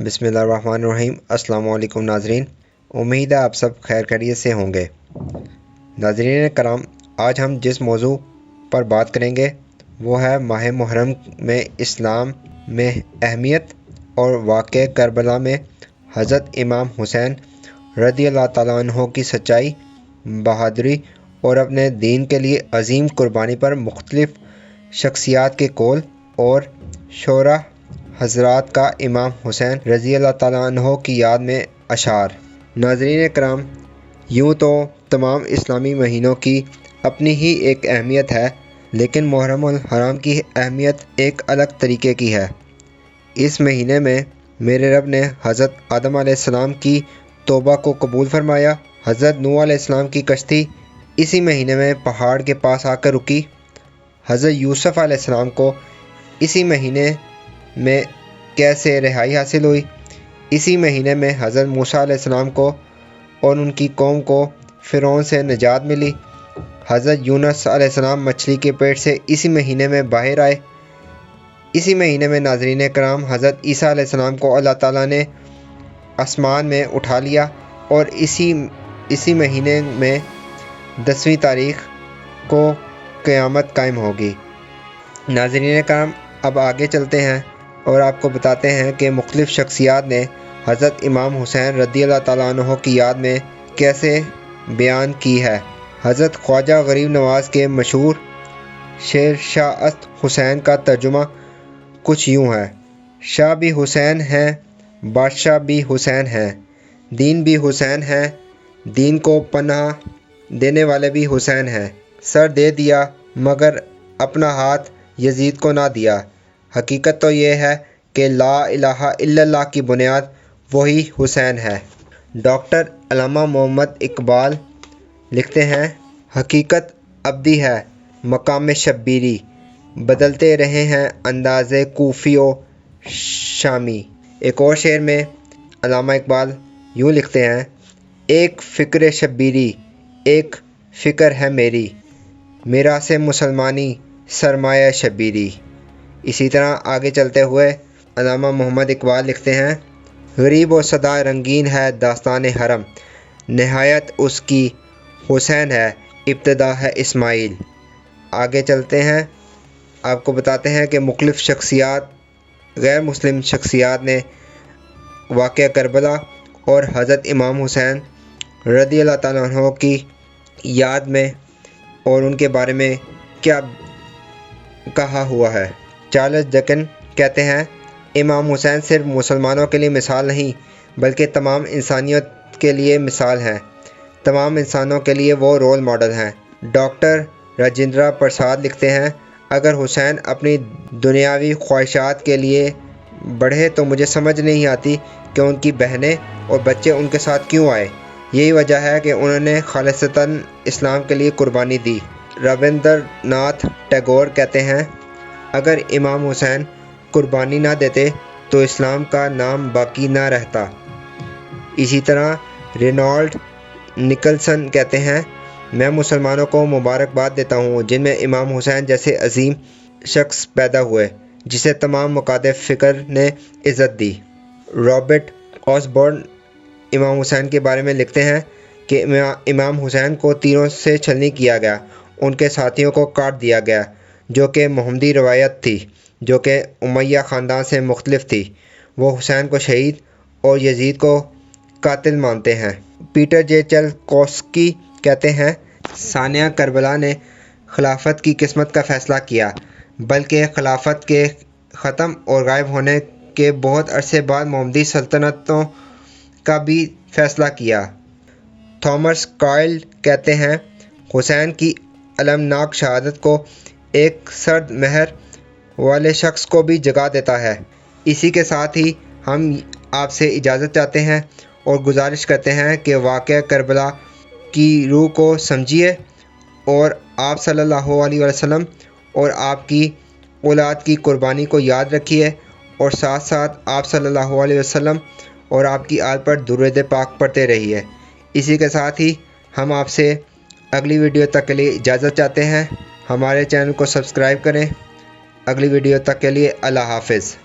बिस्मिल्लाहिर्रहमानिर्रहीम। अस्सलाम वालेकुम नाजरीन, उम्मीद है आप सब खैर खैरियत से होंगे। नाजरीन कराम, आज हम जिस मौजू पर बात करेंगे वो है माह मुहर्रम में इस्लाम में अहमियत और वाक़या करबला में हज़रत इमाम हुसैन रज़ियल्लाहु ताला अन्हु की सच्चाई, बहादुरी और अपने दीन के लिए अजीम कुर्बानी पर मुख्तलिफ शख्सियात के कौल और शोरा हज़रात का इमाम हुसैन रज़ियल्लाहु ताला अन्हु की याद में अशार। नाज़रीन कराम, यूँ तो तमाम इस्लामी महीनों की अपनी ही एक अहमियत है, लेकिन मुहर्रम उल हराम की अहमियत एक अलग तरीके की है। इस महीने में मेरे रब ने हज़रत आदम अलैहिस्सलाम की तौबा को कबूल फरमाया। हज़रत नूह अलैहिस्सलाम की कश्ती इसी महीने में पहाड़ के पास आकर रुकी। हज़रत यूसुफ़ अलैहिस्सलाम को इसी महीने में कैसे रिहाई हासिल हुई। इसी महीने में हज़रत मूसा अलैहिस्सलाम को और उनकी कौम को फ़िरौन से निजात मिली। हज़रत यूनुस अलैहिस्सलाम मछली के पेट से इसी महीने में बाहर आए। इसी महीने में नाज़रीन कराम हज़रत ईसा अलैहिस्सलाम को अल्लाह ताला ने आसमान में उठा लिया और इसी महीने में 10वीं तारीख़ को क़यामत कायम होगी। नाज़रीन कराम, अब आगे चलते हैं और आपको बताते हैं कि मुख्तलिफ़ शख्सियात ने हज़रत इमाम हुसैन रज़ियल्लाहु ताला अन्हु की याद में कैसे बयान की है। हज़रत ख्वाजा गरीब नवाज़ के मशहूर शेर शाह हुसैन का तर्जुमा कुछ यूँ है। शाह भी हुसैन हैं, बादशाह भी हुसैन हैं, दीन भी हुसैन हैं, दीन को पनाह देने वाले भी हुसैन हैं। सर दे दिया मगर अपना हाथ यजीद को ना दिया। हकीकत तो ये है कि ला इलाहा इल्लल्लाह की बुनियाद वही हुसैन है। डॉक्टर अल्लामा मोहम्मद इकबाल लिखते हैं, हकीकत अब्दी है मकाम शब्बीरी, बदलते रहे हैं अंदाज़े कूफ़ी व शामी। एक और शेर में अल्लामा इकबाल यूँ लिखते हैं, एक फ़िक्र शब्बीरी एक फ़िक्र है मेरी, मेरा से मुसलमानी सरमाया शब्बीरी। इसी तरह आगे चलते हुए अल्लामा मोहम्मद इकबाल लिखते हैं, गरीब व सदा रंगीन है दास्तान हरम, नहायत उसकी हुसैन है इब्तदा है इस्माइल। आगे चलते हैं, आपको बताते हैं कि मुख्तलिफ़ शख्सियात गैर मुस्लिम शख्सियात ने वाक़या करबला और हज़रत इमाम हुसैन रज़ियल्लाहु ताला अन्हु की याद में और उनके बारे में क्या कहा हुआ है। चार्ल्स डिकन कहते हैं, इमाम हुसैन सिर्फ मुसलमानों के लिए मिसाल नहीं बल्कि तमाम इंसानियत के लिए मिसाल हैं। तमाम इंसानों के लिए वो रोल मॉडल हैं। डॉक्टर राजेंद्र प्रसाद लिखते हैं, अगर हुसैन अपनी दुनियावी ख्वाहिशात के लिए बढ़े तो मुझे समझ नहीं आती कि उनकी बहनें और बच्चे उनके साथ क्यों आए। यही वजह है कि उन्होंने खालिसतन इस्लाम के लिए कुर्बानी दी। रविंद्रनाथ टैगोर कहते हैं, अगर इमाम हुसैन कुर्बानी ना देते तो इस्लाम का नाम बाकी ना रहता। इसी तरह रेनॉल्ड निकलसन कहते हैं, मैं मुसलमानों को मुबारकबाद देता हूँ जिनमें इमाम हुसैन जैसे अजीम शख्स पैदा हुए जिसे तमाम मुकादे फ़िक्र ने इज़्ज़त दी। रॉबर्ट ऑसबॉर्न इमाम हुसैन के बारे में लिखते हैं कि इमाम हुसैन को तीरों से छलनी किया गया, उनके साथियों को काट दिया गया, जो कि मुहम्मदी रवायत थी जो कि उमैया ख़ानदान से मुख्तलिफ थी। वो हुसैन को शहीद और यजीद को कातिल मानते हैं। पीटर जे चैल्कोस्की कहते हैं, सानिया करबला ने खिलाफत की किस्मत का फ़ैसला किया, बल्कि खिलाफत के ख़त्म और गायब होने के बहुत अरसे बाद मुहम्मदी सल्तनतों का भी फ़ैसला किया। थॉमस काइल कहते हैं, हुसैन की अलमनाक शहादत को एक सर्द महर वाले शख्स को भी जगा देता है। इसी के साथ ही हम आपसे इजाज़त चाहते हैं और गुजारिश करते हैं कि वाक़या करबला की रूह को समझिए और आप सल्लल्लाहु अलैहि वसल्लम और आपकी औलाद की कुर्बानी को याद रखिए और साथ साथ आप सल्लल्लाहु अलैहि वसल्लम और आपकी आल पर दुरूद पाक पढ़ते रहिए। इसी के साथ ही हम आपसे अगली वीडियो तक के लिए इजाज़त चाहते हैं। हमारे चैनल को सब्सक्राइब करें। अगली वीडियो तक के लिए अल्लाह हाफ़िज़।